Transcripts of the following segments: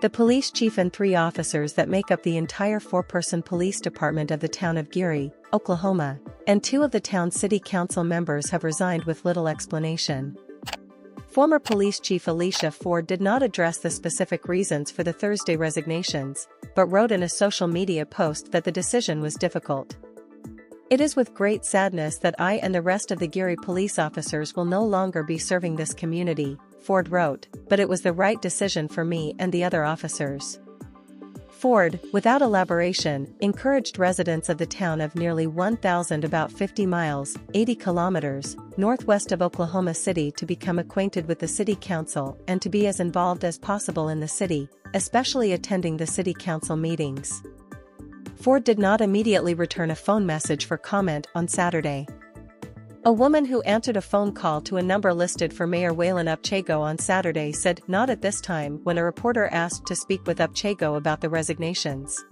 The police chief and 3 officers that make up the entire 4-person police department of the town of Geary, Oklahoma, and 2 of the town's city council members have resigned with little explanation. Former police chief Alicia Ford did not address the specific reasons for the Thursday resignations, but wrote in a social media post that the decision was difficult. "It is with great sadness that I and the rest of the Geary police officers will no longer be serving this community," Ford wrote, "but it was the right decision for me and the other officers." Ford, without elaboration, encouraged residents of the town of nearly 1,000 about 50 miles, 80 kilometers, northwest of Oklahoma City to become acquainted with the city council and to be as involved as possible in the city, especially attending the city council meetings. Ford did not immediately return a phone message for comment on Saturday. A woman who answered a phone call to a number listed for Mayor Waylon Upchego on Saturday said, "Not at this time," when a reporter asked to speak with Upchego about the resignations.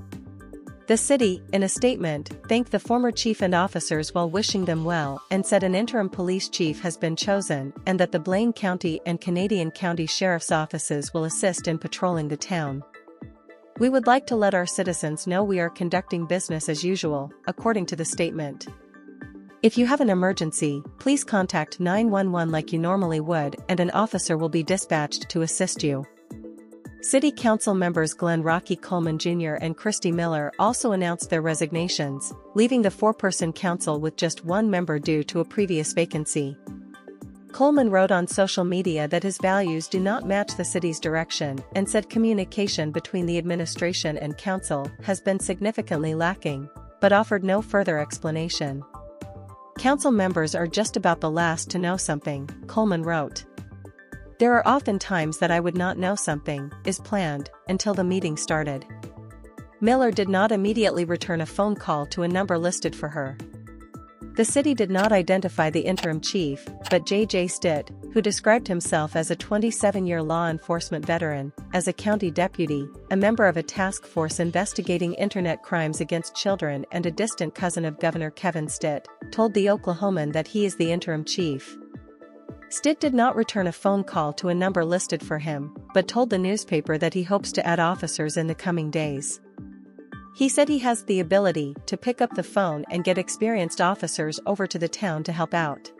The city, in a statement, thanked the former chief and officers while wishing them well and said an interim police chief has been chosen and that the Blaine County and Canadian County Sheriff's offices will assist in patrolling the town. "We would like to let our citizens know we are conducting business as usual," according to the statement. "If you have an emergency, please contact 911 like you normally would and an officer will be dispatched to assist you." City Council members Glenn Rocky Coleman Jr. and Christy Miller also announced their resignations, leaving the 4-person council with just 1 member due to a previous vacancy. Coleman wrote on social media that his values do not match the city's direction and said communication between the administration and council has been significantly lacking, but offered no further explanation. "Council members are just about the last to know something," Coleman wrote. "There are often times that I would not know something is planned until the meeting started." Miller did not immediately return a phone call to a number listed for her. The city did not identify the interim chief, but J.J. Stitt, who described himself as a 27-year law enforcement veteran, as a county deputy, a member of a task force investigating internet crimes against children and a distant cousin of Governor Kevin Stitt, told the Oklahoman that he is the interim chief. Stitt did not return a phone call to a number listed for him, but told the newspaper that he hopes to add officers in the coming days. He said he has the ability to pick up the phone and get experienced officers over to the town to help out.